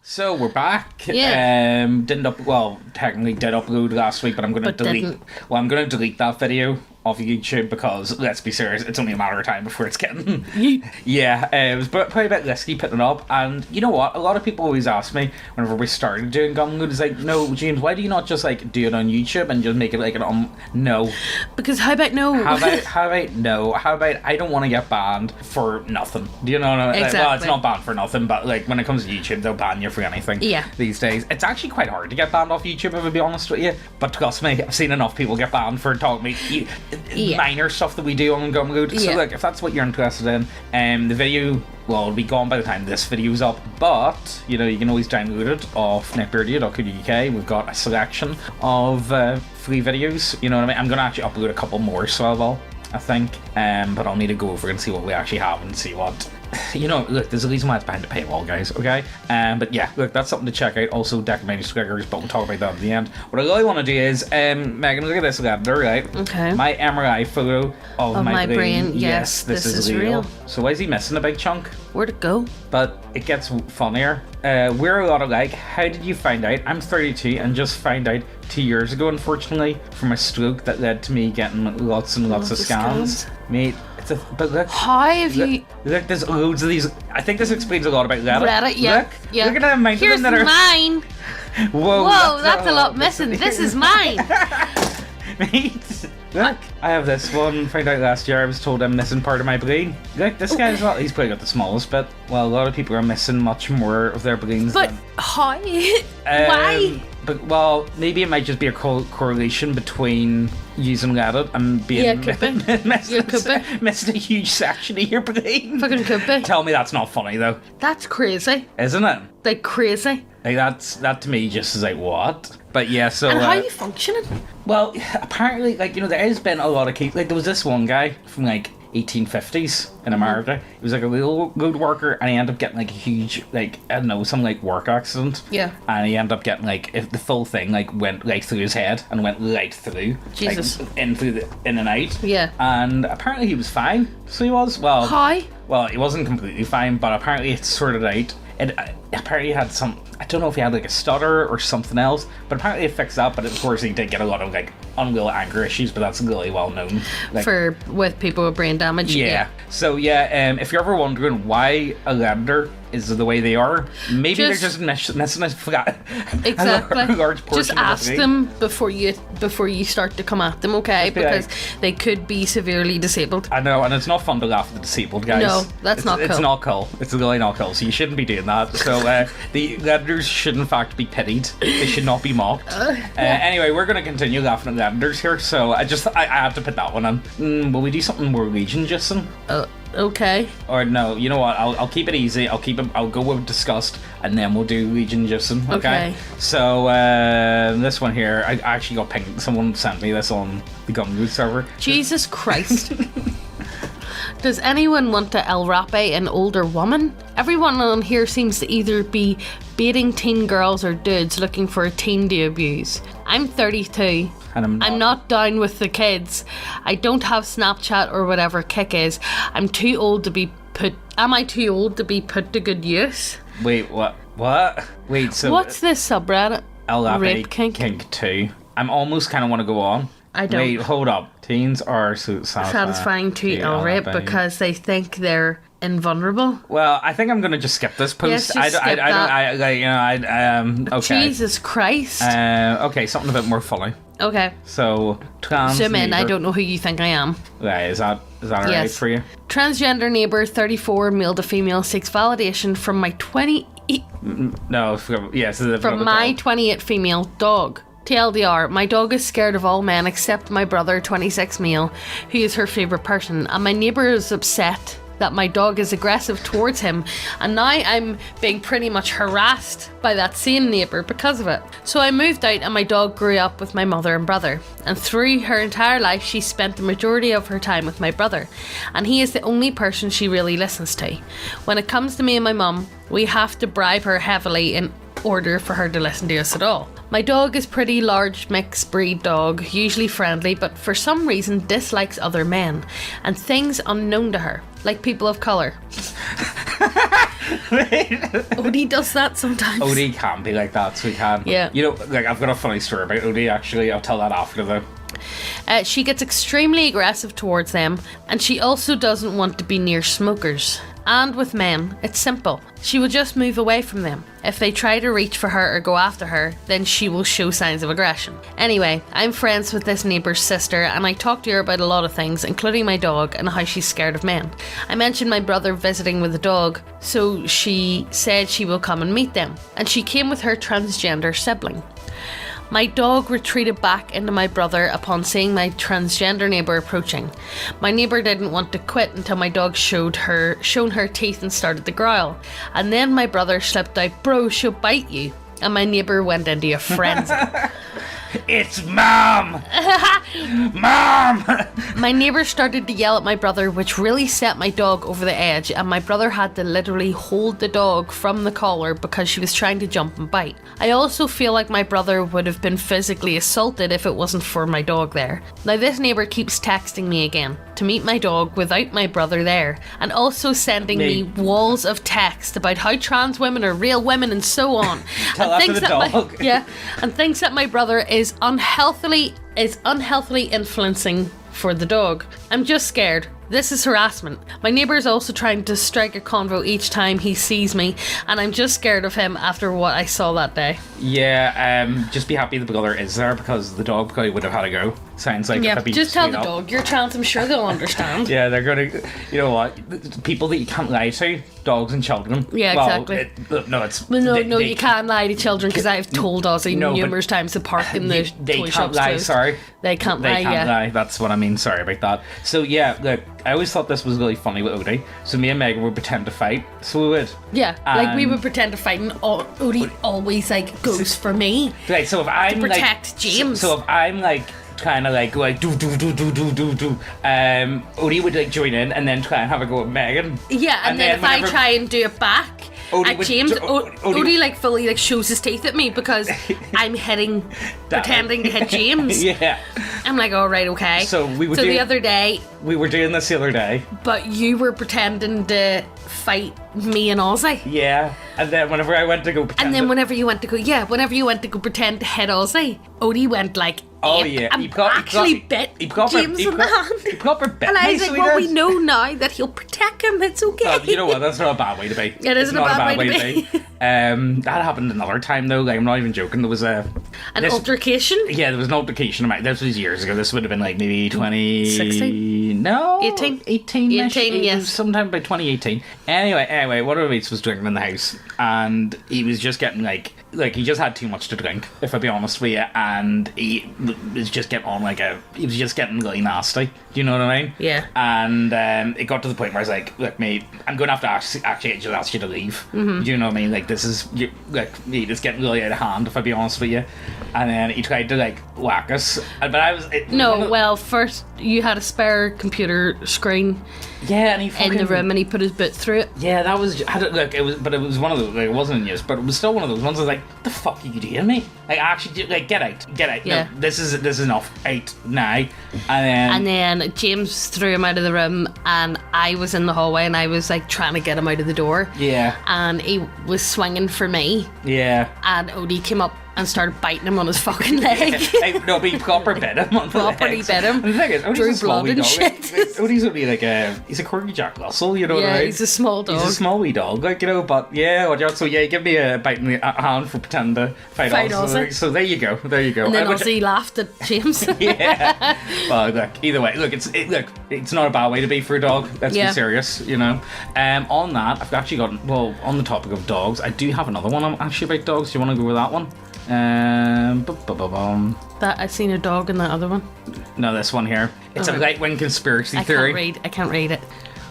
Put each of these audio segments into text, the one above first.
So we're back. Yeah. Technically did upload last week, but I'm going to delete. Didn't. Well, I'm going to delete that video off YouTube because, let's be serious, it's only a matter of time before it's getting. It was probably a bit risky putting it up. And you know what? A lot of people always ask me whenever we started doing Gumload, it's like, no, James, why do you not just like do it on YouTube and just make it like no? Because how about no? How about no? How about I don't want to get banned for nothing? Do you know? Exactly. Well, it's not banned for nothing, but like when it comes to YouTube, they'll ban you for anything. Yeah. These days, it's actually quite hard to get banned off YouTube, if I be honest with you. But trust me, I've seen enough people get banned for talking minor stuff that we do on Gumload. So look, if that's what you're interested in, the video, well, it'll be gone by the time this video's up, but you know, you can always download it off netbeardia.co.uk. We've got a selection of free videos, you know what I mean? I'm going to actually upload a couple more, so I will, I think, but I'll need to go over and see what we actually have and see what, you know, look, there's a reason why it's behind the paywall, guys, okay? But yeah, look, that's something to check out. Also, decorated stickers, but we'll talk about that at the end. What I really want to do is, Megan, look at this lavender, right? Okay. My MRI photo of my brain. Yes, this is real. So why is he missing a big chunk? Where'd it go? But it gets funnier. We're a lot alike. How did you find out? I'm 32 and just found out 2 years ago, unfortunately, from a stroke that led to me getting lots and lots of scans. Mate, but look. How have you... Look, there's loads of these. I think this explains a lot about Reddit. Reddit, yeah. Look at the amount Here's of them that are... mine. Whoa, that's a lot missing. This is mine. Mate, look, I have this one. Found out last year I was told I'm missing part of my brain. Look, this guy's not. He's probably got the smallest bit. Well, a lot of people are missing much more of their brains. But how? Why? But well, maybe it might just be a correlation between using Reddit and being missing a huge section of your brain. Fucking could be. Tell me that's not funny though. That's crazy. Isn't it? Like crazy. Like that to me just is like what? But yeah, so and how are you functioning? Well, apparently, like, you know, there has been a lot of cases. Like there was this one guy from like 1850s in America. He was like a road worker, and he ended up getting like a huge, like, I don't know, some like work accident. Yeah. And he ended up getting like, if the full thing like went like through his head and went right through, Jesus, like, in and out. Yeah. And apparently he was fine. So he was. Well. How? Well, he wasn't completely fine, but apparently it sorted out. Apparently he had some, I don't know if he had like a stutter or something else, but apparently it fixed that. But of course he did get a lot of like unreal anger issues, but that's really well known. Like, with people with brain damage. Yeah. So yeah, if you're ever wondering why a lender is the way they are, maybe they're just missing a flat. Exactly. A large portion just ask them before you start to come at them, okay? Because they could be severely disabled. I know, and it's not fun to laugh at the disabled guys. No, that's not cool. It's not cool. It's really not cool. So you shouldn't be doing that. So the lenders should in fact be pitied. They should not be mocked. Anyway, we're going to continue laughing at lenders here. So I had to put that one in. Will we do something more Legion, Justin? Okay. Or no, you know what? I'll keep it easy. I'll go with disgust, and then we'll do Legion Justin. Okay. So this one here, I actually got pinged. Someone sent me this on the Gumload server. Jesus Christ. Does anyone want to El Rape an older woman? Everyone on here seems to either be baiting teen girls or dudes looking for a teen to abuse. I'm 32. And I'm not down with the kids. I don't have Snapchat or whatever Kik is. Am I too old to be put to good use? Wait, what? Wait, so what's this subreddit? Rape kink 2. I'm almost kind of want to go on. I don't. Wait, hold up. Teens are satisfying to El Rape because they think they're invulnerable. Well, I think I'm gonna just skip this post. Yes, Okay. Jesus Christ. Okay, something a bit more funny. Okay. So zoom in. I don't know who you think I am. Right, is that alright for you? Transgender neighbour, 34, male to female, seeks validation from my 28 female dog. TLDR, my dog is scared of all men except my brother, 26 male, who is her favourite person, and my neighbour is upset that my dog is aggressive towards him, and now I'm being pretty much harassed by that same neighbour because of it. So I moved out, and my dog grew up with my mother and brother, and through her entire life she spent the majority of her time with my brother, and he is the only person she really listens to. When it comes to me and my mum, we have to bribe her heavily in order for her to listen to us at all. My dog is pretty large mixed breed dog, usually friendly, but for some reason dislikes other men and things unknown to her, like people of colour. Odie does that sometimes. Odie can be like that, so he can. Yeah. You know, like, I've got a funny story about Odie, actually. I'll tell that after, though. She gets extremely aggressive towards them, and she also doesn't want to be near smokers. And with men, it's simple. She will just move away from them. If they try to reach for her or go after her, then she will show signs of aggression. Anyway, I'm friends with this neighbour's sister, and I talk to her about a lot of things, including my dog and how she's scared of men. I mentioned my brother visiting with a dog, so she said she will come and meet them, and she came with her transgender sibling. My dog retreated back into my brother upon seeing my transgender neighbour approaching. My neighbour didn't want to quit until my dog shown her teeth and started to growl. And then my brother slipped out, "Bro, she'll bite you." And my neighbour went into a frenzy. It's Mom! Mom! My neighbour started to yell at my brother, which really set my dog over the edge, and my brother had to literally hold the dog from the collar because she was trying to jump and bite. I also feel like my brother would have been physically assaulted if it wasn't for my dog there. Now this neighbour keeps texting me again to meet my dog without my brother there, and also sending me walls of text about how trans women are real women and so on. Tell that to the dog. And thinks that my brother is unhealthily influencing for the dog. I'm just scared. This is harassment. My neighbour is also trying to strike a convo each time he sees me, and I'm just scared of him after what I saw that day. Yeah, just be happy the brother is there, because the dog probably would have had a go. Sounds like Yeah, a just tell the dog you're trans. I'm sure they'll understand. Yeah, they're gonna. You know what? People that you can't lie to, dogs and children. Yeah, exactly. No, you can't lie to children, because I've told Ozzy numerous times to park in the they toy can't shops lie. closed. Sorry, They can't they lie. can't Yeah. lie. That's what I mean. Sorry about that. So yeah, look, I always thought this was really funny with Odie. So me and Megan would pretend to fight. So we would. Yeah, like we would pretend to fight, and Odie always like goes for me. Right. So if I'm to protect James. So if I'm like kind of like do, Odie would like join in and then try and have a go at Megan. Yeah, and then if I try and do it back at James, Odie like fully like shows his teeth at me because I'm pretending to hit James. Yeah. I'm like, all right, okay. So we would. The other day. We were doing this the other day. But you were pretending to fight me and Ozzy. Yeah. And then whenever I went to go pretend. And then whenever you went to go pretend to hit Ozzy, Odie went like, oh yeah, and bit James in the hand. He proper bit and I was me, like, well, we know now that he'll protect him. It's okay. You know what? That's not a bad way to be. It isn't a bad way to be. That happened another time though. Like, I'm not even joking. There was an altercation. Yeah, there was an altercation. This was years ago. This would have been like maybe 2016. No, 18. 18. Yes. Sometime by 2018. Anyway, one of our mates was drinking in the house, and he was just getting like he just had too much to drink, if I be honest with you, and he was just getting on he was just getting really nasty. Do you know what I mean? Yeah. And it got to the point where I was like, look, mate, I'm going to have to actually just ask you to leave. Mm-hmm. Do you know what I mean? Like, this is, mate, it's getting really out of hand, if I be honest with you. And then he tried to, whack us. But I was... first you had a spare computer screen. Yeah, and he fucking... in the room, and he put his boot through it. Yeah, that was... it was one of those... it wasn't in use, but it was still one of those ones. I was like, what the fuck are you doing, mate? Actually, get out. Yeah. No, this is enough. Out now. And then James threw him out of the room, and I was in the hallway, and I was trying to get him out of the door. Yeah. And he was swinging for me. Yeah. And Odie came up and started biting him on his fucking leg. No, but he proper bit him on the legs. Properly bit him. And the thing is, Odie's a small wee dog. Odie's only he's a corgi Jack Russell, you know what I mean? Yeah, he's a small dog. He's a small wee dog, but yeah, watch out. So yeah, give me a bite in the hand for pretending to fight Ozzy. So there you go. And then Ozzy laughed at James. Yeah. Well, look, either way, it's not a bad way to be for a dog. Let's be serious, you know. On that, I've actually got, on the topic of dogs, I do have another one actually about dogs. Do you want to go with that one? That I've seen a dog in that other one. No, this one here. It's a right-wing conspiracy theory. I can't read it.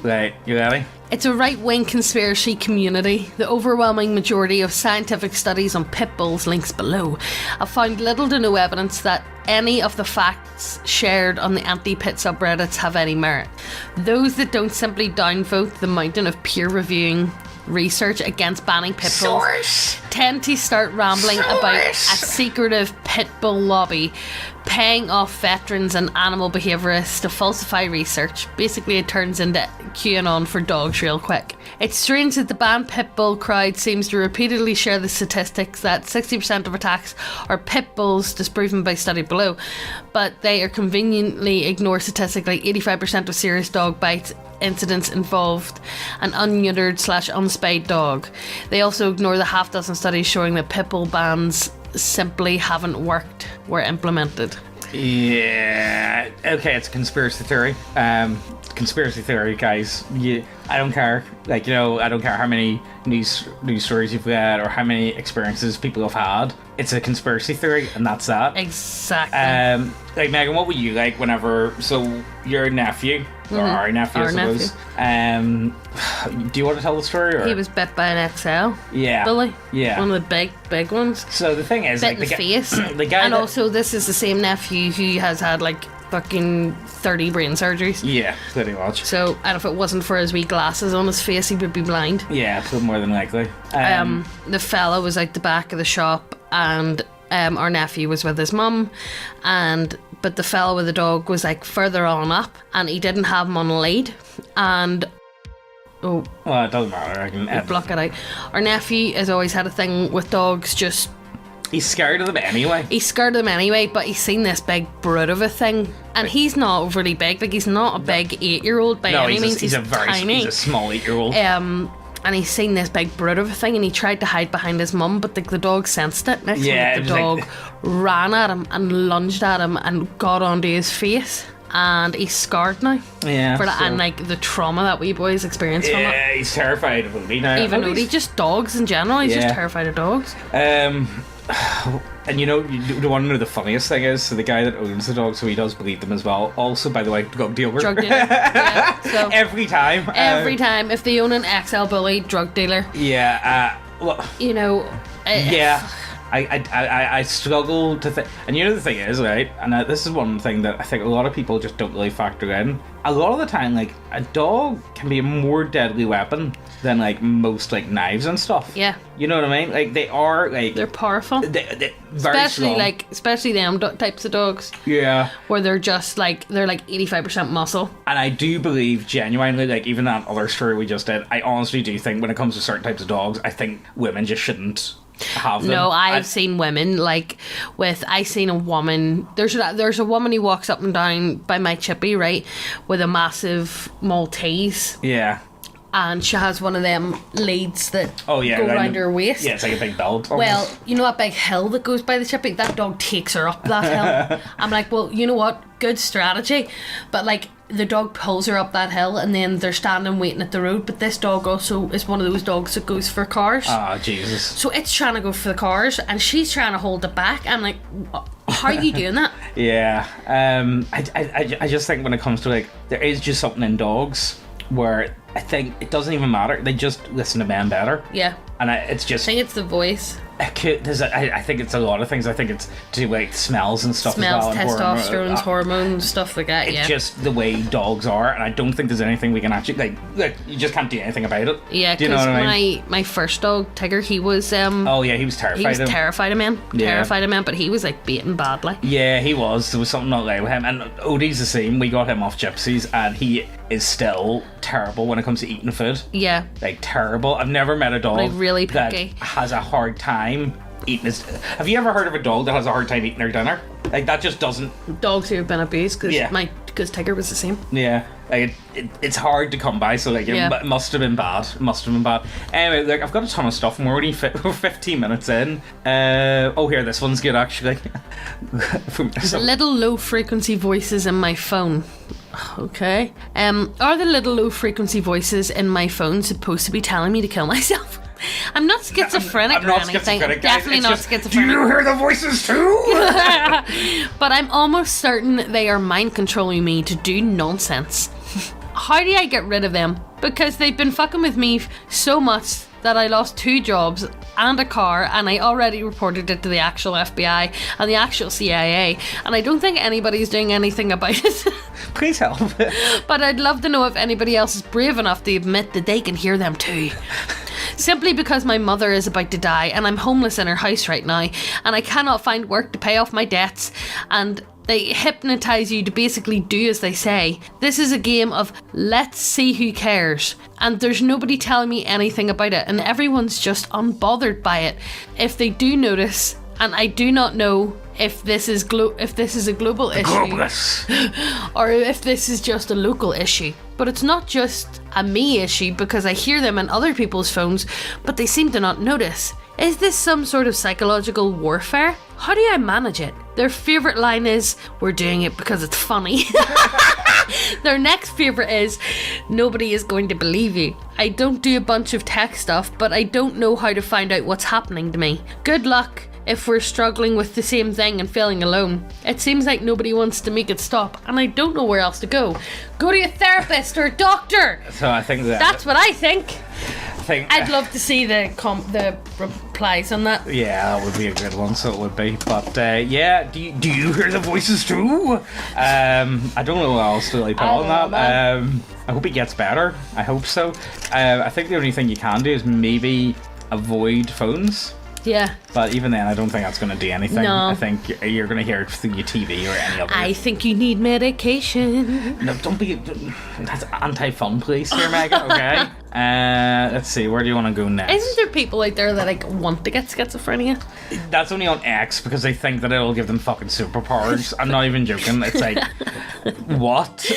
Right, you ready? It's a right-wing conspiracy community. The overwhelming majority of scientific studies on pit bulls, links below, have found little to no evidence that any of the facts shared on the anti-pit subreddits have any merit. Those that don't simply downvote the mountain of peer-reviewing research against banning pit bulls tend to start rambling about a secretive pit bull lobby paying off veterans and animal behaviourists to falsify research. Basically, it turns into QAnon for dogs real quick. It's strange that the banned pit bull crowd seems to repeatedly share the statistics that 60% of attacks are pit bulls, disproven by study below, but they are conveniently ignore statistics like 85% of serious dog bites incidents involved an unneutered/unspayed dog. They also ignore the half dozen studies showing that pit bull bans simply haven't were implemented. Yeah, okay, it's a conspiracy theory. Conspiracy theory, guys. I don't care. Like, I don't care how many news stories you've read or how many experiences people have had. It's a conspiracy theory, and that's that. Exactly. Like, Megan, what were you like whenever? So your nephew, or our nephew, I suppose. Do you want to tell the story? Or? He was bit by an XL. Yeah. Bully. Yeah. One of the big ones. So the thing is, bit in the face. The guy, and also this is the same nephew who has had like fucking 30 brain surgeries. Yeah, pretty much. So, and if it wasn't for his wee glasses on his face, he would be blind. Yeah, so more than likely. The fella was out the back of the shop, and our nephew was with his mum, but the fella with the dog was like further on up, and he didn't have him on a lead, and well, it doesn't matter. I can block it out. Our nephew has always had a thing with dogs. Just he's scared of them anyway. He's scared of them anyway, but he's seen this big brute of a thing, and he's not overly big. Like, he's not a big 8-year-old by any means. He's tiny. He's a small 8-year-old. And he's seen this big brute of a thing, and he tried to hide behind his mum, but the dog sensed it. Next thing, the dog ran at him and lunged at him and got onto his face. And he's scarred now. Yeah. For that, and like the trauma that wee boy's experienced from it. Yeah, he's terrified of Odie now. Even Odie, just dogs in general. He's just terrified of dogs. And you want to know the funniest thing is, so the guy that owns the dog, so he does breed them as well. Also, by the way, drug dealer. Yeah, so every time. If they own an XL bully, drug dealer. Yeah. Well. Yeah. I struggle to think, and the thing is, right, and this is one thing that I think a lot of people just don't really factor in. A lot of the time, like, a dog can be a more deadly weapon than like most like knives and stuff. Yeah. You know what I mean? Like, they are like, they're powerful. They're very strong. Especially them types of dogs. Yeah. Where they're just like 85% muscle. And I do believe genuinely, like, even that other story we just did, I honestly do think when it comes to certain types of dogs, I think women just shouldn't have them. No, I've seen women I seen a woman. There's a woman who walks up and down by my chippy, right, with a massive Maltese. Yeah. And she has one of them leads that go around her waist. Yeah, it's like a big belt. Well, you know that big hill that goes by the chippy? That dog takes her up that hill. I'm like, well, you know what? Good strategy. But like, the dog pulls her up that hill, and then they're standing waiting at the road. But this dog also is one of those dogs that goes for cars. Oh, Jesus. So it's trying to go for the cars, and she's trying to hold it back. I'm like, how are you doing that? Yeah. I just think when it comes to, like, there is just something in dogs where I think it doesn't even matter. They just listen to men better. Yeah. And it's just... I think it's the voice. I think it's a lot of things. I think it's to do with, like, smells and stuff as well. Testosterone, hormones, stuff like that. It's just the way dogs are, and I don't think there's anything we can actually you just can't do anything about it. Yeah, because my first dog, Tigger, he was he was terrified. He was terrified of men. Terrified of men, but he was like beaten badly. Yeah, he was. There was something not right with him, and Odie's the same. We got him off gypsies, and he is still terrible when it comes to eating food. Yeah, like terrible. I've never met a dog really that picky. Has a hard time eating his... Have you ever heard of a dog that has a hard time eating their dinner? Like, that just doesn't... Dogs who have been abused, because Tigger was the same. Yeah, like it's hard to come by, so like it must have been bad. Anyway, like, I've got a ton of stuff, and we're only 15 minutes in. Here, this one's good actually. Little low frequency voices in my phone. Okay. Are the little low frequency voices in my phone supposed to be telling me to kill myself? I'm not schizophrenic I'm not or anything. Schizophrenic, Definitely not just, schizophrenic. Do you hear the voices too? But I'm almost certain they are mind controlling me to do nonsense. How do I get rid of them? Because they've been fucking with me so much that I lost 2 jobs and a car, and I already reported it to the actual FBI and the actual CIA, and I don't think anybody's doing anything about it. Please help. But I'd love to know if anybody else is brave enough to admit that they can hear them too. Simply because my mother is about to die, and I'm homeless in her house right now, and I cannot find work to pay off my debts, and They hypnotize you to basically do as they say. This is a game of let's see who cares. And there's nobody telling me anything about it. And everyone's just unbothered by it. If they do notice, and I do not know if this is a global issue or if this is just a local issue. But it's not just a me issue because I hear them on other people's phones, but they seem to not notice. Is this some sort of psychological warfare? How do I manage it? Their favourite line is, we're doing it because it's funny. Their next favourite is, nobody is going to believe you. I don't do a bunch of tech stuff, but I don't know how to find out what's happening to me. Good luck if we're struggling with the same thing and feeling alone. It seems like nobody wants to make it stop, and I don't know where else to go. Go to a therapist or a doctor. So I think that's what I think. I'd love to see the replies on that. Yeah, that would be a good one, so it would be. But yeah, do you hear the voices too? I don't know what else to really put on that. I hope it gets better. I hope so. I think the only thing you can do is maybe avoid phones. Yeah. But even then, I don't think that's going to do anything. No. I think you're going to hear it through your TV or any other. I think you need medication. No, don't be. That's anti-fun place here, Megan, okay? Let's see, where do you want to go next? Isn't there people out there that like want to get schizophrenia? That's only on X because they think that it'll give them fucking superpowers. I'm not even joking. It's like, what?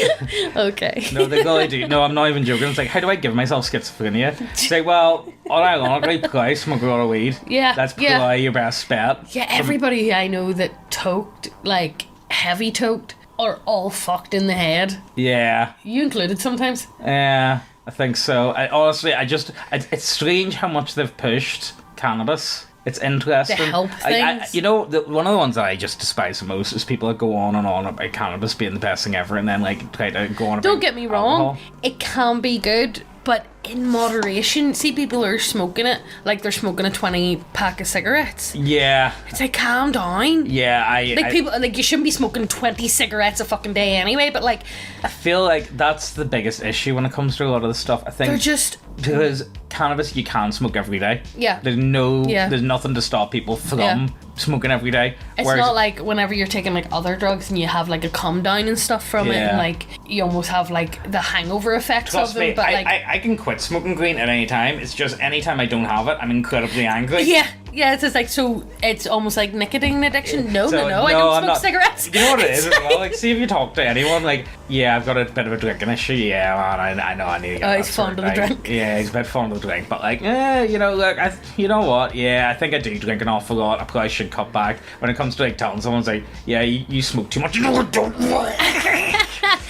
Okay. No, they really do. No, I'm not even joking. It's like, how do I give myself schizophrenia? It's like, well, unironically, probably smoke a lot of weed. Yeah. That's probably your best bet. Yeah, everybody I know that toked, like heavy toked, are all fucked in the head. Yeah. You included sometimes? Yeah, I think so. Honestly, it's strange how much they've pushed cannabis. It's interesting. To help things. One of the ones that I just despise the most is people that go on and on about cannabis being the best thing ever and then like try to go on about Don't get me wrong, alcohol. It can be good, but in moderation. See, people are smoking it like they're smoking a 20 pack of cigarettes. Yeah. It's like, calm down. Yeah, people like, you shouldn't be smoking 20 cigarettes a fucking day anyway, but like, I feel like that's the biggest issue when it comes to a lot of this stuff. I think they're just, because cannabis you can smoke every day. Yeah. There's nothing to stop people from smoking every day. It's not like whenever you're taking like other drugs and you have like a calm down and stuff from it, and like you almost have like the hangover effects of them. But I can quit smoking green at any time. It's just any time I don't have it, I'm incredibly angry. Yeah, it's just like, so it's almost like nicotine addiction. No, I don't smoke cigarettes. You know what it is as well? Like, see if you talk to anyone, like, yeah, I've got a bit of a drinking issue. Yeah, man, I know I need to get he's fond of the drink. Yeah, he's a bit fond of the drink, but like, look, you know what? Yeah, I think I do drink an awful lot. I probably should cut back. When it comes to like telling someone, it's like, yeah, you smoke too much. No, I don't.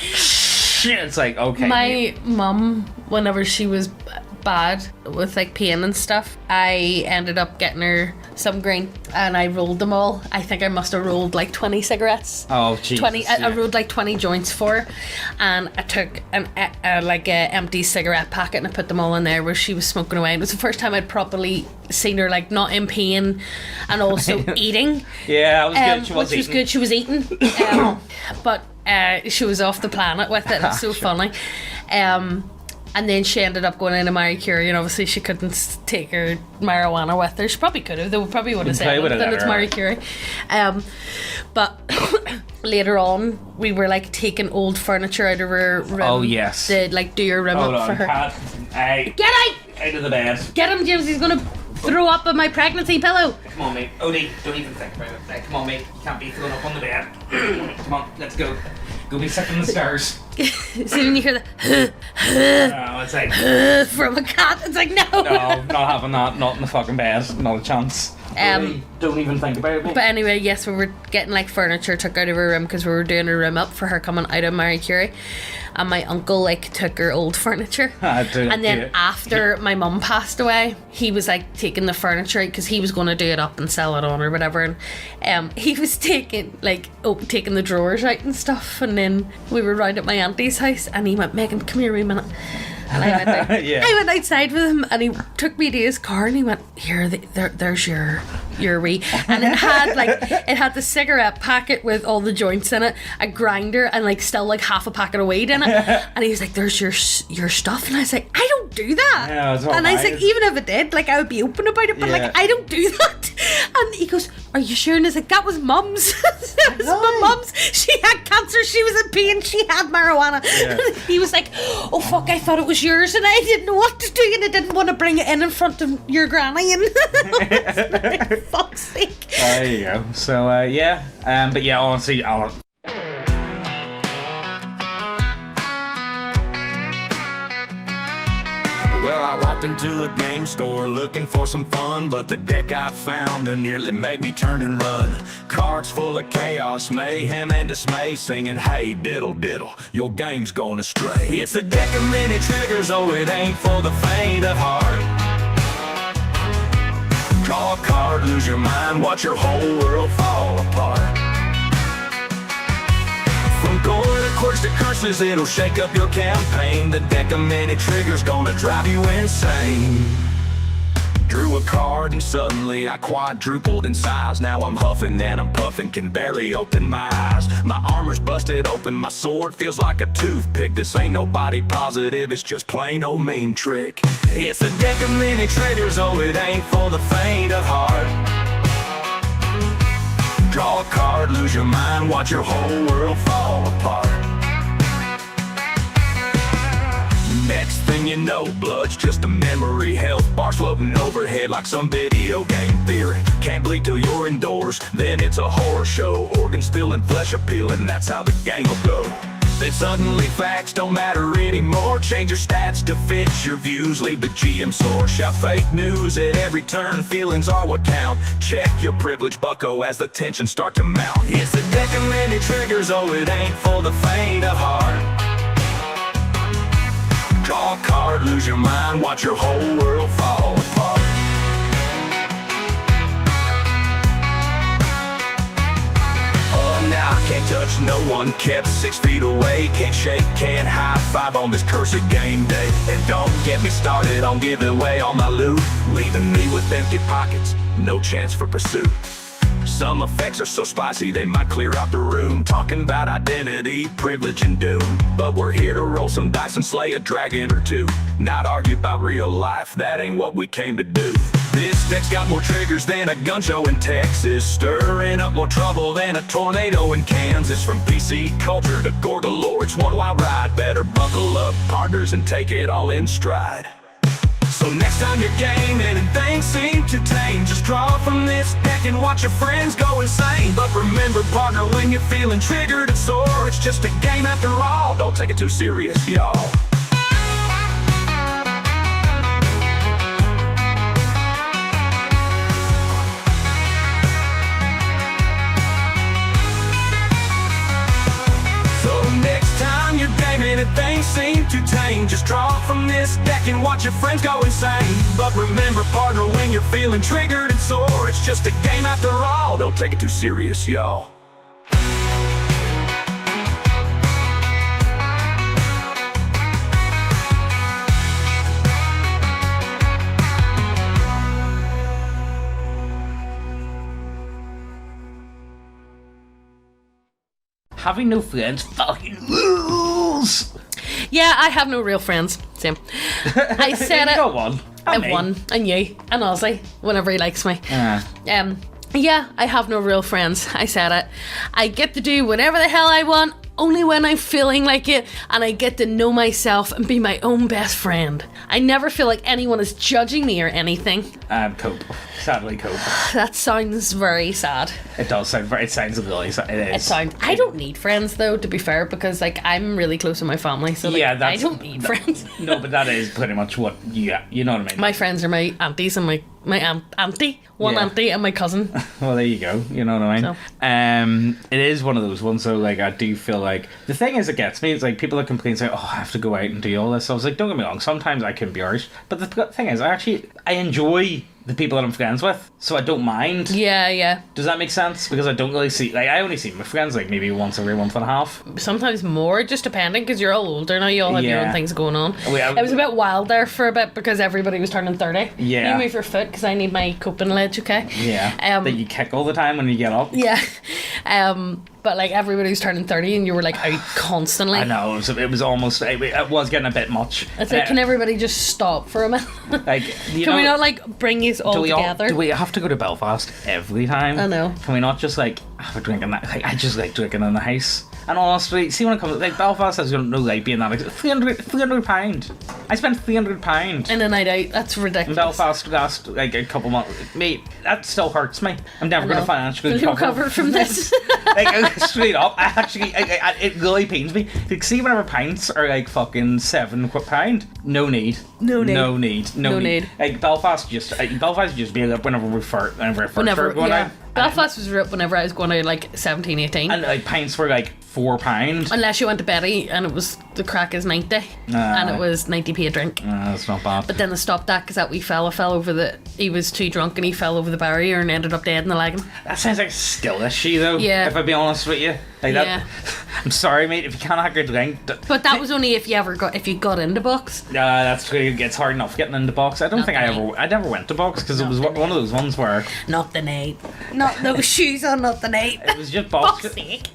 Shit, it's like, okay. My mum, whenever she was bad with like pain and stuff, I ended up getting her some green and I rolled them all. I think I must have rolled like 20 cigarettes. Oh, Jesus. 20. I rolled like 20 joints for her, and I took an empty cigarette packet and I put them all in there where she was smoking away. It was the first time I'd properly seen her like not in pain and also eating. Yeah, that was good. She was eating. Good. She was eating, but she was off the planet with it. It was so funny. And then she ended up going into Marie Curie, and obviously she couldn't take her marijuana with her. She probably could have. They probably would have said that it's Marie Curie. But later on, we were like taking old furniture out of her room. Oh, yes. To like do her room up for her. Hey, get out of the bed. Get him, James. He's going to throw up on my pregnancy pillow. Come on, mate. Odie, don't even think about it. Come on, mate. You can't be thrown up on the bed. Come on, let's go. Go be sick on the stairs. So when you hear the it's like from a cat, it's like, no, not having that. Not in the fucking bed. Not a chance. Don't even think about it, mate. But anyway, yes, we were getting like furniture took out of her room because we were doing her room up for her coming out of Marie Curie, and my uncle like took her old furniture. And then after my mum passed away, he was like taking the furniture out because he was going to do it up and sell it on or whatever, and he was taking the drawers out and stuff, and then we were round at my auntie's house and he went, Megan, come here a wee minute. And I went out. I went outside with him and he took me to his car and he went, here, there's your wee. And it had the cigarette packet with all the joints in it, a grinder, and like still like half a packet of weed in it. And he was like, there's your stuff. And I was like, I don't do that. Yeah, and I was like, even if it did, like I would be open about it, but like I don't do that. And he goes, are you sure? And he's like, that was Mum's. That was my Mum's. She had cancer, she was in pain, she had marijuana. And he was like, oh fuck, I thought it was yours and I didn't know what to do and I didn't want to bring it in front of your granny. And fuck's sake. There you go. So, but yeah, honestly, Well, I walked into a game store looking for some fun, but the deck I found nearly made me turn and run. Cards full of chaos, mayhem, and dismay, singing, hey, diddle, diddle, your game's gone astray. It's a deck of many triggers, oh, it ain't for the faint of heart. Draw a card, lose your mind, watch your whole world fall apart. From gore to quirks to curses, it'll shake up your campaign. The deck of many triggers gonna drive you insane. Drew a card and suddenly I quadrupled in size. Now I'm huffing and I'm puffing, can barely open my eyes. My armor's busted open, my sword feels like a toothpick. This ain't nobody positive, it's just plain old mean trick. It's a deck of many triggers, oh it ain't for the faint of heart. Draw a card, lose your mind, watch your whole world fall apart. Next thing you know, blood's just a memory. Health bars floating overhead like some video game theory. Can't bleed till you're indoors, then it's a horror show. Organs spilling, flesh appealing, that's how the game will go. Then suddenly facts don't matter anymore. Change your stats to fit your views. Leave the GM sore. Shout fake news at every turn. Feelings are what count. Check your privilege, bucko, as the tensions start to mount. It's a deck of many triggers, oh it ain't for the faint of heart. Draw a card, lose your mind, watch your whole world fall apart. Now I can't touch no one, kept 6 feet away. Can't shake, can't high five on this cursed game day. And don't get me started on giving away all my loot, leaving me with empty pockets, no chance for pursuit. Some effects are so spicy they might clear out the room. Talking about identity, privilege, and doom. But we're here to roll some dice and slay a dragon or two. Not argue about real life, that ain't what we came to do. This deck's got more triggers than a gun show in Texas, stirring up more trouble than a tornado in Kansas. From PC culture to gore galore, it's one wild ride. Better buckle up, partners, and take it all in stride. So next time you're gaming and things seem too tame, just draw from this deck and watch your friends go insane. But remember, partner, when you're feeling triggered and sore, it's just a game after all. Don't take it too serious, y'all. And things seem too tame, just draw from this deck and watch your friends go insane. But remember, partner, when you're feeling triggered and sore, it's just a game after all. Don't take it too serious, y'all. Having no friends fucking rules. Yeah, I have no real friends. Same. I said it. Got one. I have one, and you, and Ozzy, whenever he likes me. Yeah, I have no real friends. I said it. I get to do whatever the hell I want, only when I'm feeling like it, and I get to know myself and be my own best friend. I never feel like anyone is judging me or anything. Cope. Sadly, cope. That sounds very sad. It does sound very. It sounds really sad. It is. I don't need friends though, to be fair, because like I'm really close with my family, so like, I don't need friends. No, but that is pretty much what you know what I mean. My friends are my aunties and my auntie, auntie and my cousin. Well, there you go. You know what I mean? So. It is one of those ones. So like, I do feel like the thing is, it gets me. It's like people that complain say, "Oh, I have to go out and do all this." So I was like, don't get me wrong. Sometimes I can be harsh, but the thing is, I enjoy the people that I'm friends with, so I don't mind. Yeah. Does that make sense? Because I don't really see, like, I only see my friends like maybe once every month and a half. Sometimes more, just depending, because you're all older now. You all have your own things going on. It was a bit wild there for a bit because everybody was turning 30. Yeah. You move your foot because I need my coping ledge, okay? Yeah. That you kick all the time when you get up. Yeah. but like everybody was turning 30 and you were like out constantly. I know, it was almost, it was getting a bit much. It's like, can everybody just stop for a minute? Like, can we not like bring you all together? Do we have to go to Belfast every time? I know. Can we not just like have a drink in that? Like, I just like drinking in the house. And honestly, see when it comes like Belfast is no like being that like £300. I spent £300 in a night out. That's ridiculous. In Belfast last like a couple months. Mate, that still hurts me. I'm never going to financially recover from this. Like straight up, it really pains me. Like, see whenever pints are like fucking £7 No need. Like Belfast just be like whenever we first started going out. Belfast was rip whenever I was going out like 17, 18. And like pints were like £4. Unless you went to Betty and it was the crack is 90 and it was 90p a drink. That's not bad. But then they stopped that because that wee fella fell over he was too drunk and he fell over the barrier and ended up dead in the lagoon. That sounds like a skill issue though. Yeah. If I be honest with you. Like that. I'm sorry, mate. If you can't hack your drink. But that was only if you got into box. That's true. It's hard enough getting into box. I never went to box because it was one of those ones where. Not the night. Not those shoes on. Not the night. It was just box.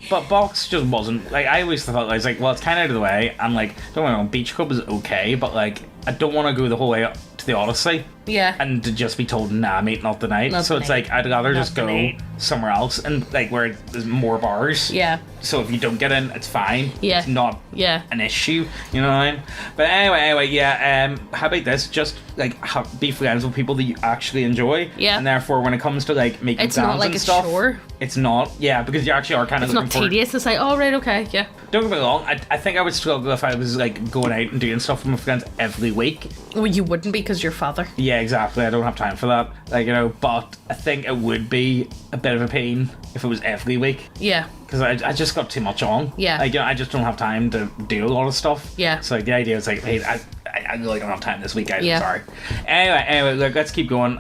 But box just wasn't like I always thought. I was like, well, it's kind of out of the way, and like, don't get me wrong, beach club is okay, but like, I don't want to go the whole way up to the Odyssey. Yeah. And to just be told, nah, mate, not the night. So it's like, I'd rather just go somewhere else and like where there's more bars. Yeah. So if you don't get in, it's fine. Yeah. It's not an issue. You know what I mean? But anyway, yeah. How about this? Just like be friends with people that you actually enjoy. Yeah. And therefore, when it comes to like making it's not like and a stuff, chore. It's not. Yeah, because you actually are kind of. It's not tedious. It's like, oh right, okay, yeah. Don't get me wrong. I think I would struggle if I was like going out and doing stuff with my friends every week. Well, you wouldn't because you're father. Yeah, exactly. I don't have time for that. Like, you know, but I think it would be a bit of a pain if it was every week. Yeah. Because I just got too much on. Yeah. Like, you know, I just don't have time to do a lot of stuff. Yeah. So like, the idea is like, hey, I really don't have time this week. I'm yeah. sorry. Anyway, look, let's keep going.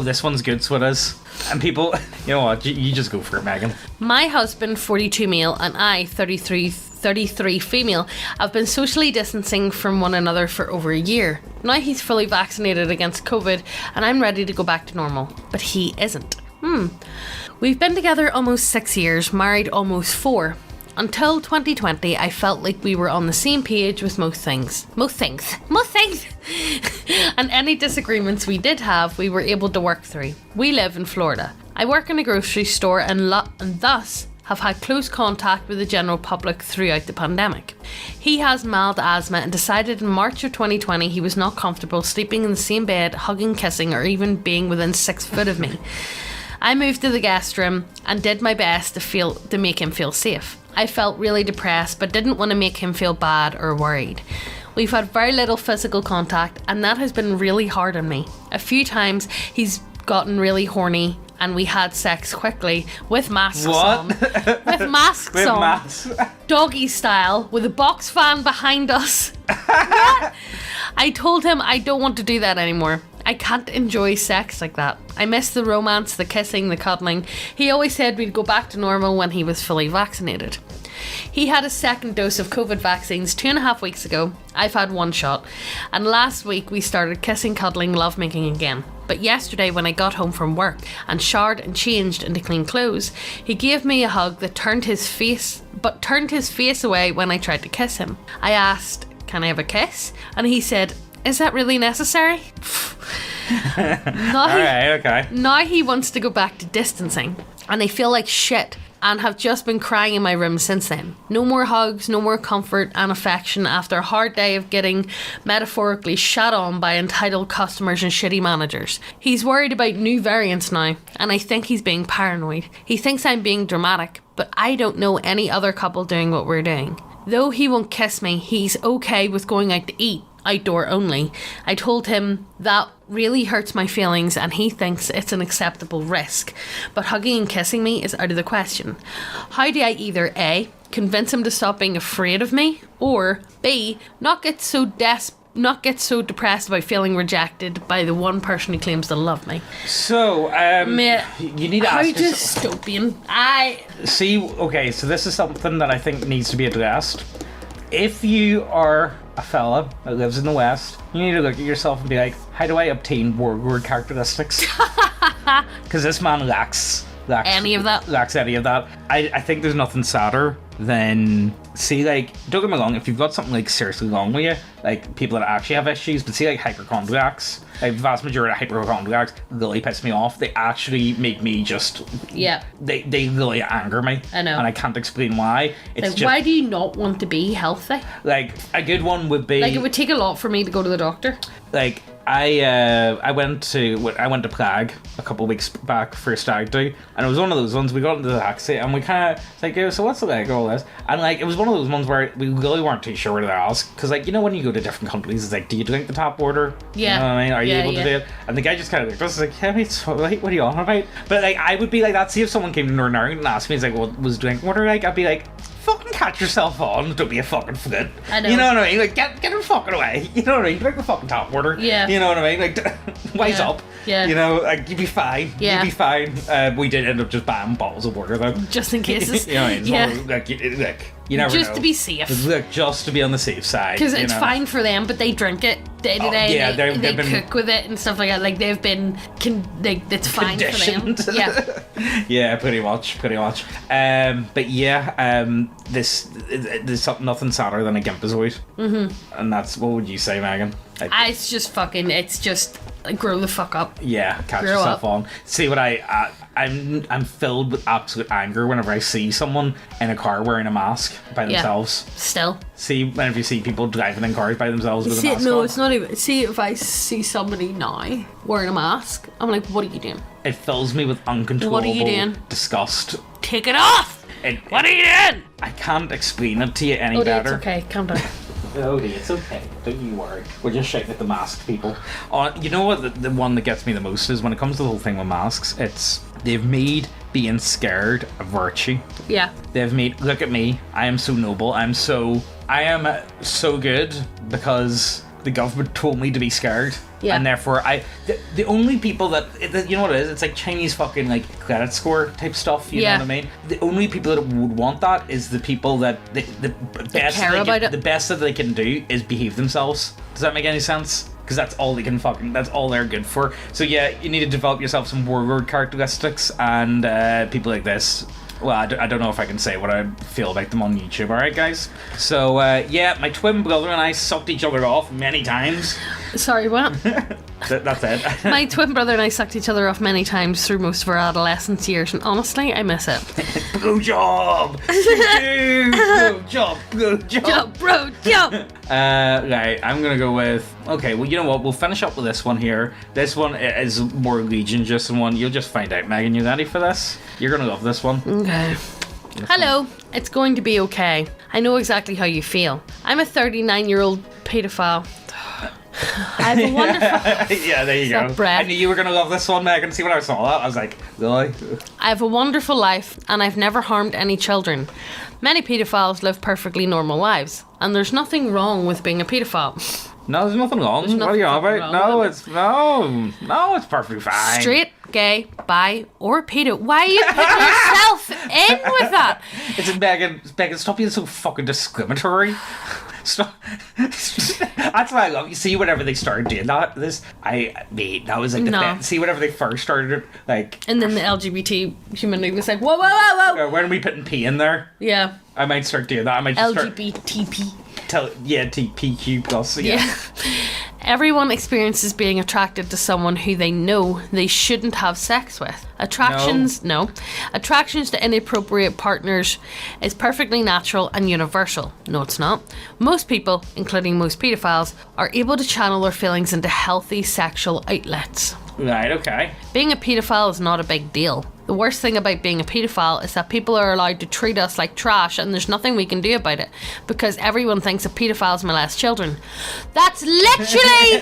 This one's good, so it is. And people, you know what? You just go for it, Megan. My husband, 42 male, and I, 33 female, have been socially distancing from one another for over a year. Now he's fully vaccinated against COVID and I'm ready to go back to normal, but he isn't. We've been together almost 6 years, married almost 4. Until 2020, I felt like we were on the same page with most things. And any disagreements we did have, we were able to work through. We live in Florida. I work in a grocery store and thus have had close contact with the general public throughout the pandemic. He has mild asthma and decided in March of 2020 he was not comfortable sleeping in the same bed, hugging, kissing, or even being within 6 foot of me. I moved to the guest room and did my best to make him feel safe. I felt really depressed but didn't want to make him feel bad or worried. We've had very little physical contact and that has been really hard on me. A few times he's gotten really horny and we had sex quickly with masks on. With masks on. Doggy style with a box fan behind us. I told him I don't want to do that anymore. I can't enjoy sex like that. I miss the romance, the kissing, the cuddling. He always said we'd go back to normal when he was fully vaccinated. He had a second dose of COVID vaccines 2.5 weeks ago. I've had 1 shot. And last week we started kissing, cuddling, lovemaking again. But yesterday when I got home from work and showered and changed into clean clothes, he gave me a hug that turned his face away when I tried to kiss him. I asked, "Can I have a kiss?" And he said, "Is that really necessary?" Now he wants to go back to distancing and I feel like shit and have just been crying in my room since then. No more hugs, no more comfort and affection after a hard day of getting metaphorically shat on by entitled customers and shitty managers. He's worried about new variants now and I think he's being paranoid. He thinks I'm being dramatic, but I don't know any other couple doing what we're doing. Though he won't kiss me, he's okay with going out to eat, outdoor only. I told him that really hurts my feelings and he thinks it's an acceptable risk, but hugging and kissing me is out of the question. How do I either A, convince him to stop being afraid of me, or B, not get so depressed about feeling rejected by the one person who claims to love me? So, mate, you need to ask how dystopian. So this is something that I think needs to be addressed. If you are a fella that lives in the West, you need to look at yourself and be like, how do I obtain YoUr characteristics? Because this man lacks lacks any of that. Lacks any of that. I think there's nothing sadder than, see, like, don't get me wrong, if you've got something like seriously wrong with you, like people that actually have issues, but see, like hypochondriacs, like the vast majority of hypochondriacs really piss me off. They actually make me just, they really anger me. I know, and I can't explain why. It's like, just, why do you not want to be healthy? like, a good one would be, like, it would take a lot for me to go to the doctor. like, I went to Prague a couple of weeks back for a stag do, and it was one of those ones. We got into the taxi and we kind of like, oh, so what's it like, all this, and like it was one of those ones where we really weren't too sure what to ask, because like, you know, when you go to different countries, it's like, do you drink the tap water? Yeah. You know what I mean? Are you able to yeah. do it? And the guy just kind of looked at us like, yeah, it's right, what are you on about? But like, I would be like that. See if someone came to Northern Ireland and asked me, he's like, what was drinking water like? I'd be like, fucking catch yourself on, don't be a fucking flit. I know. You know what I mean? Like, get him fucking away. You know what I mean? Drink the fucking tap water. Yeah. You know what I mean? Like, wise up. Yeah. You know, like, you'd be fine. Yeah. You'd be fine. We did end up just buying bottles of water though. Just in cases. You know what I mean? Yeah. Like, you never just know. to be safe. Look, just to be on the safe side. Because it's know? fine for them, but they drink it day to day. yeah, they they've been cook with it and stuff like that. Like, they've been, it's fine conditioned. for them. Yeah. Yeah, pretty much. But yeah, there's nothing sadder than a Gimpazoid. Mm-hmm. And that's, what would you say, Megan? Like, It's just like, grow the fuck up. yeah, catch Grow yourself up. on. See what I'm filled with absolute anger whenever I see someone in a car wearing a mask by themselves. Still. See, whenever you see people driving in cars by themselves with a mask No, on, it's not even. See, if I see somebody now wearing a mask, I'm like, what are you doing? it fills me with uncontrollable What are you doing? disgust. Take it off! What are you doing? I can't explain it to you any Oh, dear, better. it's okay. Calm down. Oh, dear, it's okay. Don't you worry. We're just shouting at the masked people. You know what? The one that gets me the most is when it comes to the whole thing with masks. They've made being scared a virtue. Yeah. They've made, look at me. I am so noble. I am so good because the government told me to be scared. Yeah. And therefore, the only people that, you know what it is? It's like Chinese fucking like credit score type stuff. You know what I mean? The only people that would want that is the people that the best care about it. The best that they can do is behave themselves. Does that make any sense? Because that's all they can that's all they're good for. So yeah, you need to develop yourself some warlord characteristics, and people like this. Well, I don't know if I can say what I feel about them on YouTube. Alright, guys? So, yeah, my twin brother and I sucked each other off many times. Sorry, what? That's it. My twin brother and I sucked each other off many times through most of our adolescence years, and honestly, I miss it. Bro job! Bro job! Bro, job! Right, I'm gonna go with... Okay, well, you know what? We'll finish up with this one here. This one is more Legion, just one. You'll just find out. Megan, you ready for this? You're gonna love this one. Okay. Hello, it's going to be okay. I know exactly how you feel. I'm a 39-year-old paedophile. I have a wonderful... Yeah, there you go. Stop, Brad. I knew you were gonna love this one, Megan. See, when I saw that, I was like, really? I have a wonderful life, and I've never harmed any children. Many paedophiles live perfectly normal lives, and there's nothing wrong with being a paedophile. No, there's nothing wrong. There's What are you on nothing about? wrong No, it's perfectly fine. Straight, gay, bi, or pedo. Why are you putting yourself in with that? It's Megan, stop being so fucking discriminatory. Stop. That's why I love you. See, whenever they started doing that was like the No. best. See, whenever they first started it, like, And then the LGBT community was like, whoa, whoa, whoa, whoa. when are we putting P in there? Yeah. I might start doing that. I might just start LGBTP. TPQ plus. Yeah. Everyone experiences being attracted to someone who they know they shouldn't have sex with. Attractions to inappropriate partners is perfectly natural and universal. No, it's not. Most people, including most pedophiles, are able to channel their feelings into healthy sexual outlets. Right, okay. Being a paedophile is not a big deal. The worst thing about being a paedophile is that people are allowed to treat us like trash, and there's nothing we can do about it because everyone thinks a paedophiles molest children. That's literally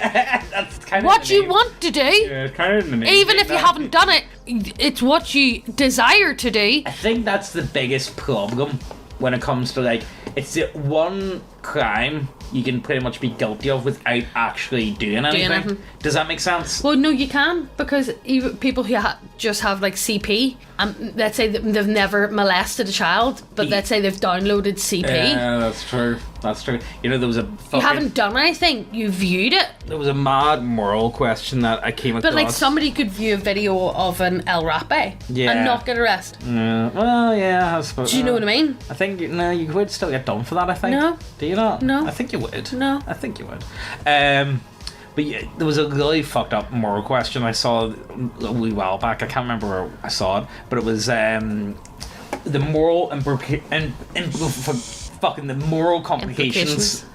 That's kind what you want to do. Yeah, it's kind of in the name. Even if you haven't done it, it's what you desire to do. I think that's the biggest problem when it comes to, like, it's the one crime you can pretty much be guilty of without actually doing anything. Does that make sense? Well, no, you can, because even people who just have like CP, let's say that they've never molested a child, but let's say they've downloaded CP. Yeah, that's true. That's true. You know, there was a you haven't done anything, you viewed it. There was a mad moral question that I came across. But like, somebody could view a video of an El Rape and not get arrested. Well, yeah, I suppose. Do you know what I mean? I think, no, you would still get done for that, I think. No. Do you not? No. I think you would. No. I think you would. But yeah, there was a really fucked up moral question I saw a wee while back. I can't remember where I saw it, but it was the moral fucking the moral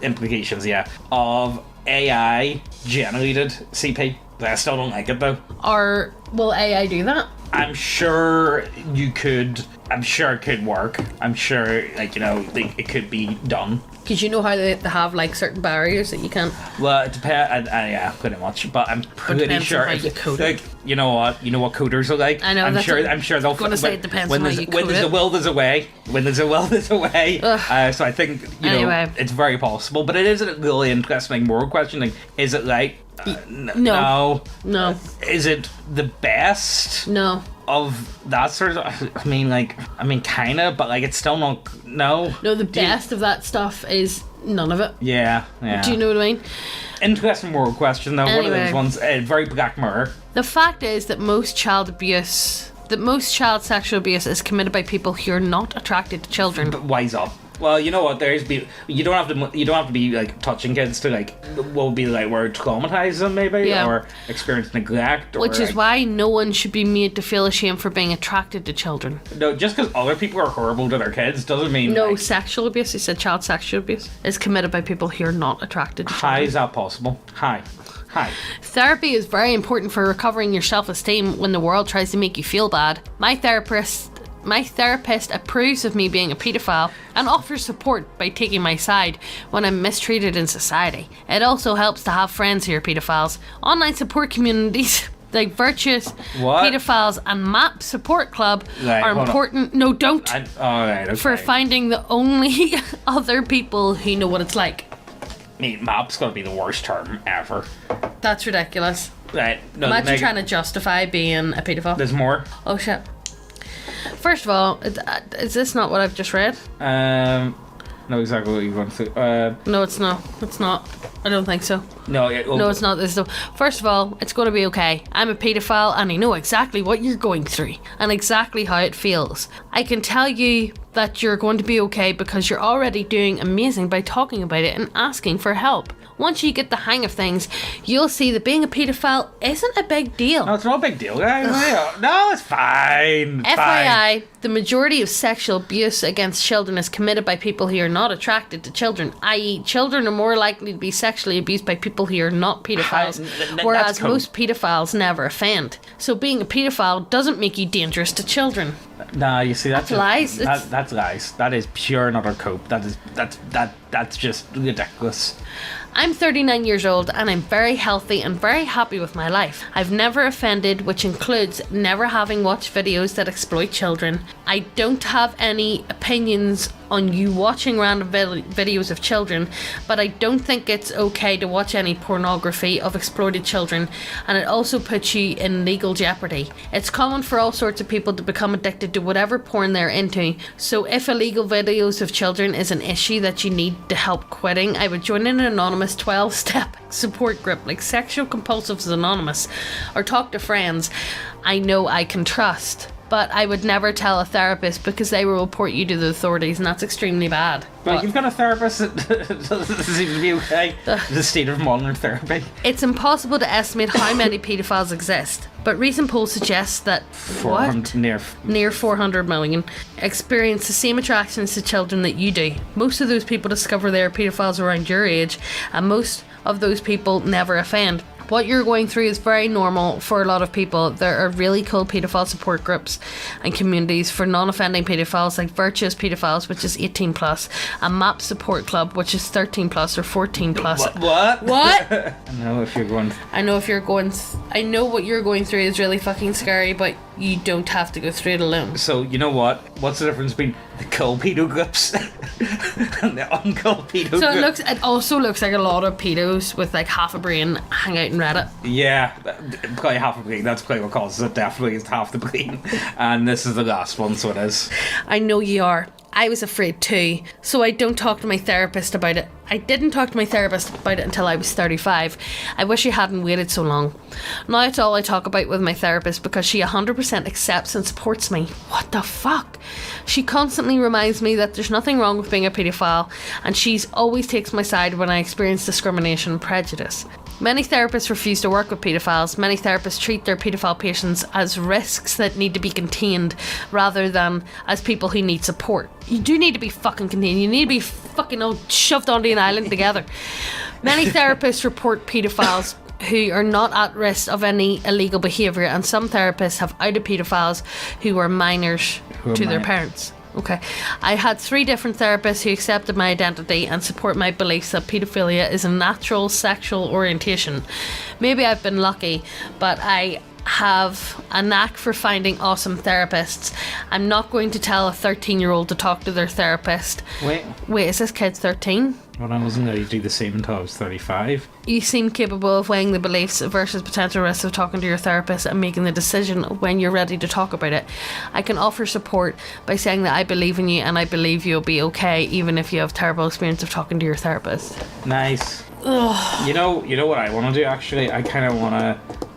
implications, yeah, of AI generated CP. I still don't like it though. Or will AI do that? I'm sure you could. I'm sure it could work. I'm sure, like, you know, it could be done. Because you know how they have like certain barriers that you can't. Well, it depends. Yeah, pretty much. But I'm pretty sure. How you code like, you know what coders are like. I know. I'm sure they'll. I'm gonna say it depends on how you code when there's a will, there's a way. When there's a will, there's a way. So I think know it's very possible. But it is a really interesting moral question. Like, is it like? No. Is it the best? No. Of that sort of, I mean, kind of, but like, it's still not. No, the best of that stuff is none of it. Yeah. Do you know what I mean? Interesting moral question though. One of those ones, very Black Mirror. The fact is that most child sexual abuse is committed by people who are not attracted to children. But wise up. Well, you know what? You don't have to be like touching kids to like what would be like where traumatize them maybe, or experience neglect, which is why no one should be made to feel ashamed for being attracted to children. No, just because other people are horrible to their kids doesn't mean. No, sexual abuse. You said child sexual abuse is committed by people who are not attracted to children. How is that possible? Hi. Therapy is very important for recovering your self-esteem when the world tries to make you feel bad. My therapist approves of me being a paedophile and offers support by taking my side when I'm mistreated in society. It also helps to have friends who are paedophiles. Online support communities like Virtuous Paedophiles and MAP Support Club are important. No, don't. Okay. For finding the only other people who know what it's like. I mean, MAP's gonna be the worst term ever. That's ridiculous. Right. No, imagine trying to justify being a paedophile. There's more. Oh shit. First of all, is this not what I've just read? No, exactly what you want to. No, it's not. It's not. I don't think so. No, no, it's not. This though. First of all, it's going to be okay. I'm a paedophile, and I know exactly what you're going through and exactly how it feels. I can tell you that you're going to be okay because you're already doing amazing by talking about it and asking for help. Once you get the hang of things, you'll see that being a paedophile isn't a big deal. No, it's not a big deal, guys. No, it's fine. FYI, the majority of sexual abuse against children is committed by people who are not attracted to children, i.e. children are more likely to be sexually abused by people who are not paedophiles, whereas most paedophiles never offend. So being a paedophile doesn't make you dangerous to children. Nah, you see, that's lies. That's lies. That is pure and utter cope. That's just ridiculous. I'm 39 years old and I'm very healthy and very happy with my life. I've never offended, which includes never having watched videos that exploit children. I don't have any opinions on you watching random videos of children, but I don't think it's okay to watch any pornography of exploited children, and it also puts you in legal jeopardy. It's common for all sorts of people to become addicted to whatever porn they're into, so if illegal videos of children is an issue that you need to help quitting, I would join an anonymous 12-step support group like Sexual Compulsives Anonymous, or talk to friends I know I can trust. But I would never tell a therapist because they will report you to the authorities, and that's extremely bad. But you've got a therapist that seems to be okay. The state of modern therapy. It's impossible to estimate how many paedophiles exist, but recent polls suggest that near 400 million experience the same attractions to children that you do. Most of those people discover they are paedophiles around your age, and most of those people never offend. What you're going through is very normal for a lot of people. There are really cool paedophile support groups and communities for non-offending paedophiles like Virtuous Paedophiles, which is 18 plus, and MAP Support Club, which is 13 plus or 14 plus. What? I know what you're going through is really fucking scary, but you don't have to go through it alone. So, you know what? What's the difference between the cool pedo grips and the uncool pedo So grips? it also looks like a lot of pedos with like half a brain hang out in Reddit. Yeah, probably half a brain. That's probably what causes it. Definitely is half the brain. And this is the last one, so it is. I know you are. I was afraid too, so I don't talk to my therapist about it. I didn't talk to my therapist about it until I was 35. I wish I hadn't waited so long. Now it's all I talk about with my therapist because she 100% accepts and supports me. What the fuck? She constantly reminds me that there's nothing wrong with being a paedophile, and she's always takes my side when I experience discrimination and prejudice. Many therapists refuse to work with paedophiles. Many therapists treat their paedophile patients as risks that need to be contained rather than as people who need support. You do need to be fucking contained. You need to be fucking all shoved onto an island together. Many therapists report paedophiles who are not at risk of any illegal behaviour, and some therapists have outed paedophiles who were minors to their parents. Okay. I had 3 different therapists who accepted my identity and support my beliefs that paedophilia is a natural sexual orientation. Maybe I've been lucky, but I have a knack for finding awesome therapists. I'm not going to tell a 13-year-old to talk to their therapist. Wait, is this kid 13? well, I wasn't going to do the same until I was 35. You seem capable of weighing the beliefs versus potential risks of talking to your therapist and making the decision when you're ready to talk about it. I can offer support by saying that I believe in you and I believe you'll be okay even if you have terrible experience of talking to your therapist. Nice. Ugh. You know what I want to do actually? I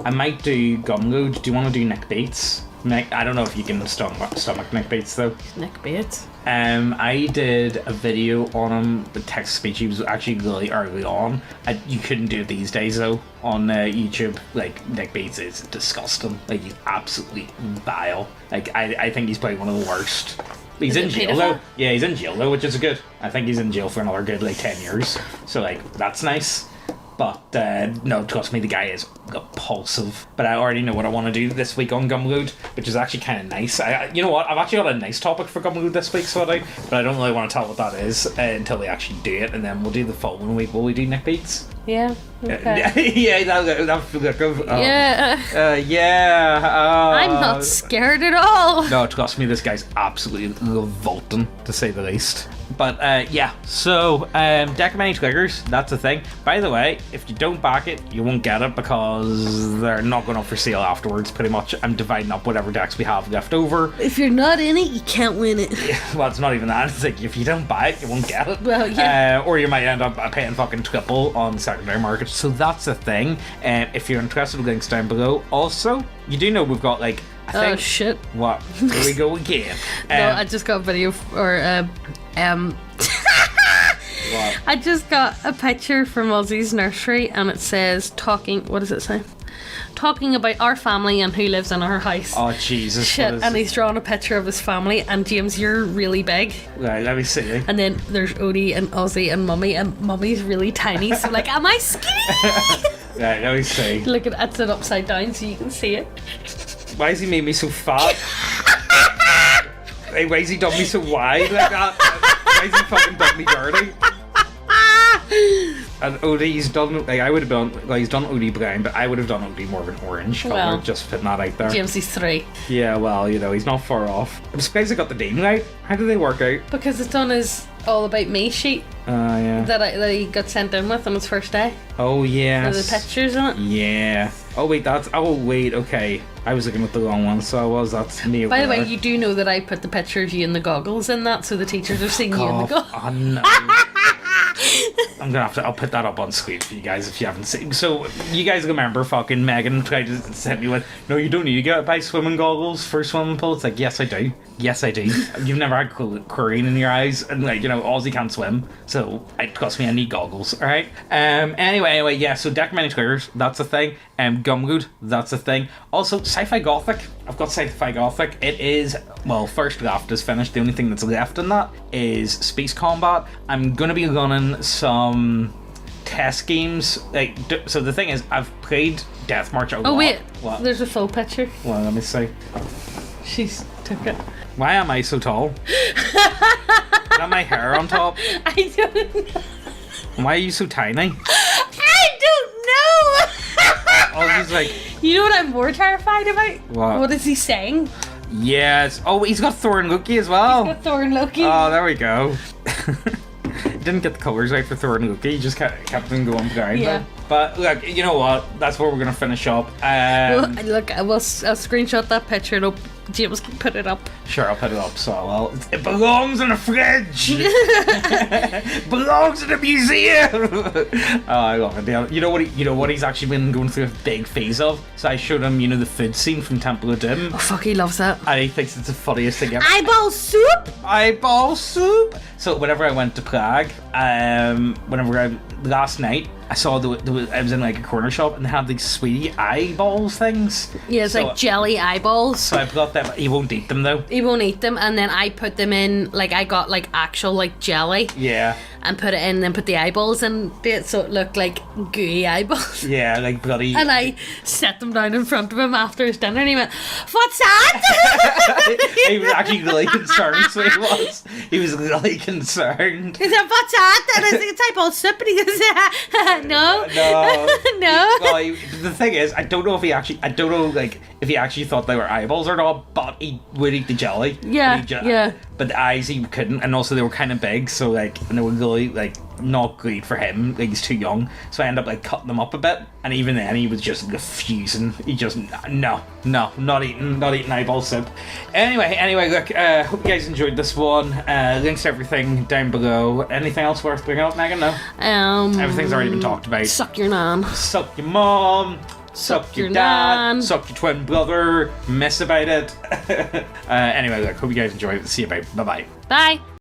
might do DoGgOs. Do you want to do neck beats? I don't know if you can stomach neck beats though. Neck beats? I did a video on him with text to speech. He was actually really early on. You couldn't do it these days though on YouTube. Like, neck beats is disgusting. Like, he's absolutely vile. Like, I think he's probably one of the worst. He's in jail though. Yeah, he's in jail though, which is good. I think he's in jail for another good 10 years. So like, that's nice. But no, trust me, the guy is repulsive. But I already know what I want to do this week on DoGgOs, which is actually kind of nice. You know what? I've actually got a nice topic for DoGgOs this week, but I don't really want to tell what that is until we actually do it, and then we'll do the following week. Will we do neck beats? Yeah. Okay. Yeah, that's good. Yeah. Yeah. I'm not scared at all. No, trust me, this guy's absolutely revolting, to say the least. But yeah, so deck of many triggers, that's the thing. By the way, if you don't back it, you won't get it because they're not going up for sale afterwards, pretty much. I'm dividing up whatever decks we have left over. If you're not in it, you can't win it. Well, it's not even that. It's like, if you don't buy it, you won't get it. Well, yeah. Or you might end up paying fucking triple on secondary market. So that's the thing. If you're interested, links down below. Also, you do know we've got like, I think, oh shit. What? Here we go again. No, I just got a video What? I just got a picture from Ozzy's nursery and it says what does it say? Talking about our family and who lives in our house. Oh Jesus. Shit, and he's drawn a picture of his family, and James, you're really big. Right, let me see. And then there's Odie and Ozzy and Mummy, and Mummy's really tiny, so like, am I skinny? Right, let me see. Look, it's it upside down so you can see it. Why has he made me so fat? Hey, why has he done me so wide like that? Why has he fucking done me dirty? And Odie's done, like, I would have done, like, he's done Odie brown, but I would have done Odie more of an orange colour, just putting that out there. Jamesy's 3. Yeah, well, you know, he's not far off. I'm surprised I got the name right. How did they work out? Because it's on his All About Me sheet Yeah. that he got sent in with on his first day. Oh, yeah. With the pictures on it. Yeah. Oh, wait, okay. I was looking at the wrong one, so that's me over By the way, there. you do know that I put the picture of you in the goggles in that, so the teachers are seeing you in the goggles. Oh, no. I'll put that up on screen for you guys if you haven't seen. So, you guys remember fucking Megan tried to send me with, no, you don't need to buy swimming goggles for swimming pool. It's like, yes, I do. Yes, I do. You've never had chlorine in your eyes, and like, you know, Ozzy can't swim, so trust me, I need goggles. All right. Anyway, yeah. So deck many triggers, that's a thing. DoGgOs, that's a thing. Also, sci-fi gothic. I've got sci-fi gothic. It is, well, first draft is finished. The only thing that's left in that is space combat. I'm gonna be running some test games. Like, so the thing is, I've played Death March a lot. Oh wait, What? there's a full picture. Well, let me see. She's took it. Why am I so tall? Is that my hair on top? I don't know. Why are you so tiny? I don't know. Oh, He's like, You know what I'm more terrified about? What? What is he saying? yes. Oh, he's got Thor and Loki as well. He's got Thor and Loki. Oh, there we go. Didn't get the colours right for Thor and Loki. He just kept them going down. Yeah. But look, you know what? That's where we're gonna finish up. Look, I'll screenshot that picture and James can put it up. Sure, I'll put it up. So, well, it belongs in a fridge. Belongs in a museum. Oh, I love it. You know what he's actually been going through a big phase of. So I showed him, the food scene from Temple of Doom. Oh fuck, he loves that. And he thinks it's the funniest thing ever. Eyeball soup. Eyeball soup. So whenever I went to Prague, last night, I saw I was in like a corner shop and they had these sweetie eyeballs things. Yeah, it's like jelly eyeballs. So I've got them. He won't eat them though. He won't eat them, and then I put them in, like I got like actual like jelly. Yeah. And put it in, then put the eyeballs in it so it looked like gooey eyeballs. Yeah, like bloody. And I set them down in front of him after his dinner and he went, "What's that?" He was actually really concerned, so he was. He was really concerned. He said, "What's that?" And I said, "It's eyeball soup." And he goes, "No." No. Well, the thing is, I don't know if he actually thought they were eyeballs or not, but he would eat the jelly. Yeah, yeah. But the eyes he couldn't, and also they were kind of big, so like, and they were really like not great for him. Like he's too young, so I ended up like cutting them up a bit, and even then he was just refusing. He just not eating eyeball soup. Anyway, look, hope you guys enjoyed this one. Links to everything down below. Anything else worth bringing up, Megan? No. Everything's already been talked about. Suck your nan. Suck your mom. Suck your dad. nan. Suck your twin brother. Miss about it. Anyway, look, hope you guys enjoyed it. See you, bye. Bye-bye. Bye.